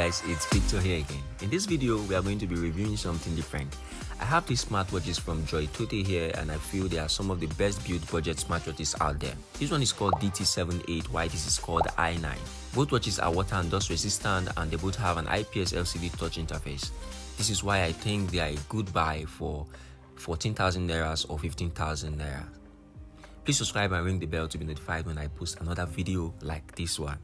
guys, it's Victor here again. In this video, we are going to be reviewing something different. I have these smartwatches from GodChaser here, and I feel they are some of the best built budget smartwatches out there. This one is called DT78, while this is called i9. Both watches are water and dust resistant, and they both have an IPS LCD touch interface. This is why I think they are a good buy for 14,000 Nairas or 15,000 Naira. Please subscribe and ring the bell to be notified when I post another video like this one.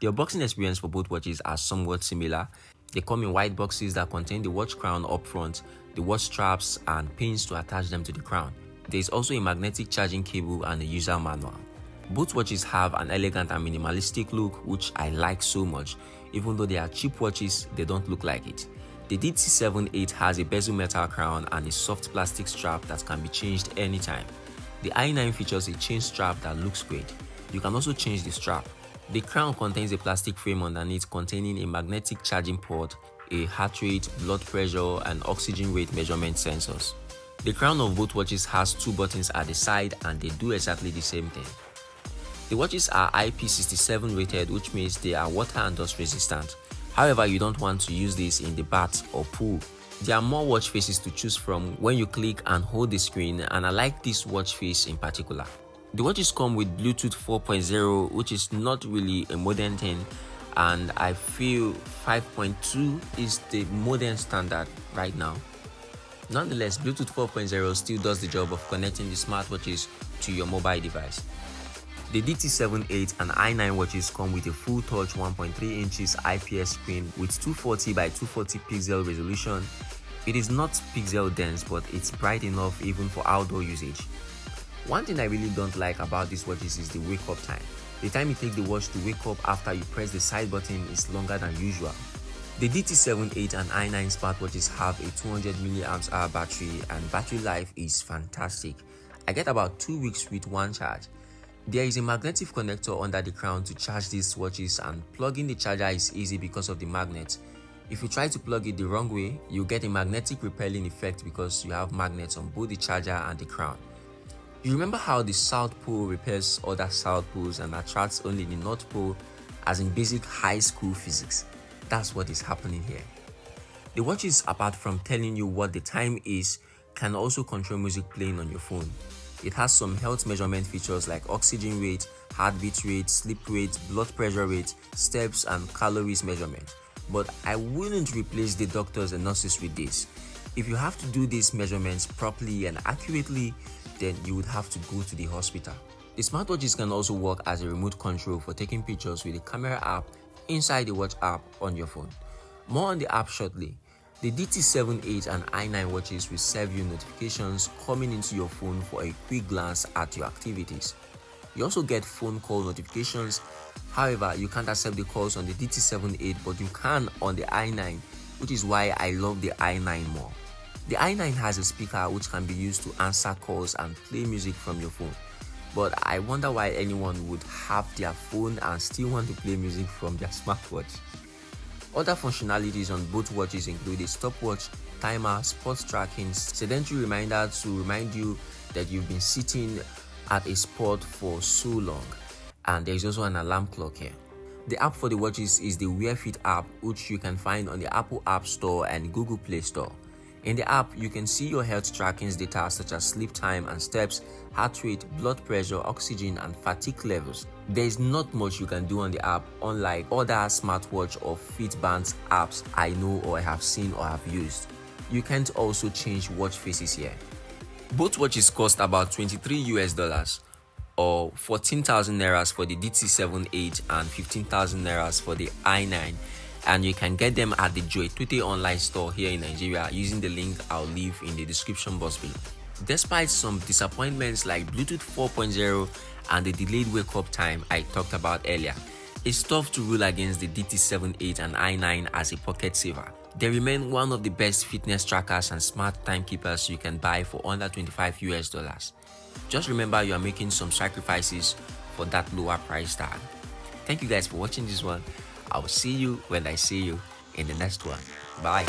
The unboxing experience for both watches are somewhat similar. They come in white boxes that contain the watch crown up front, the watch straps, and pins to attach them to the crown. There is also a magnetic charging cable and a user manual. Both watches have an elegant and minimalistic look, which I like so much. Even though they are cheap watches, they don't look like it. The DT78 has a bezel metal crown and a soft plastic strap that can be changed anytime. The i9 features a chain strap that looks great. You can also change the strap. The crown contains a plastic frame underneath containing a magnetic charging port, a heart rate, blood pressure, and oxygen rate measurement sensors. The crown of both watches has two buttons at the side, and they do exactly the same thing. The watches are IP67 rated, which means they are water and dust resistant. However, you don't want to use this in the bath or pool. There are more watch faces to choose from when you click and hold the screen, and I like this watch face in particular. The watches come with Bluetooth 4.0, which is not really a modern thing, and I feel 5.2 is the modern standard right now. Nonetheless, Bluetooth 4.0 still does the job of connecting the smartwatches to your mobile device. The DT78 and i9 watches come with a full touch 1.3 inches IPS screen with 240 by 240 pixel resolution. It is not pixel dense, but it's bright enough even for outdoor usage. One thing I really don't like about these watches is the wake up time. The time it takes the watch to wake up after you press the side button is longer than usual. The DT78 and i9 smartwatches have a 200 mAh battery, and battery life is fantastic. I get about 2 weeks with one charge. There is a magnetic connector under the crown to charge these watches, and plugging the charger is easy because of the magnet. If you try to plug it the wrong way, you get a magnetic repelling effect because you have magnets on both the charger and the crown. You remember how the South Pole repels other South Poles and attracts only the North Pole, as in basic high school physics? That's what is happening here. The watches, apart from telling you what the time is, can also control music playing on your phone. It has some health measurement features like oxygen rate, heartbeat rate, sleep rate, blood pressure rate, steps, and calories measurement. But I wouldn't replace the doctors and nurses with this. If you have to do these measurements properly and accurately, then you would have to go to the hospital. The smartwatches can also work as a remote control for taking pictures with the camera app inside the watch app on your phone. More on the app shortly. The DT78 and i9 watches will serve you notifications coming into your phone for a quick glance at your activities. You also get phone call notifications. However, you can't accept the calls on the DT78, but you can on the i9, which is why I love the i9 more. The i9 has a speaker which can be used to answer calls and play music from your phone. But I wonder why anyone would have their phone and still want to play music from their smartwatch. Other functionalities on both watches include a stopwatch, timer, sports tracking, sedentary reminder to remind you that you've been sitting at a spot for so long, and there is also an alarm clock here. The app for the watches is the Wear Fit app, which you can find on the Apple App Store and Google Play Store. In the app, you can see your health tracking data such as sleep time and steps, heart rate, blood pressure, oxygen, and fatigue levels. There is not much you can do on the app, unlike other smartwatch or Fitband apps I know or I have seen or have used. You can't also change watch faces here. Both watches cost about $23 or 14,000 Nairas for the DT78 and 15,000 Nairas for the i9. And you can get them at the GodChaser online store here in Nigeria using the link I'll leave in the description box below. Despite some disappointments like Bluetooth 4.0 and the delayed wake up time I talked about earlier, it's tough to rule against the DT78 and i9 as a pocket saver. They remain one of the best fitness trackers and smart timekeepers you can buy for under $25. Just remember, you are making some sacrifices for that lower price tag. Thank you guys for watching this one. I will see you when I see you in the next one. Bye.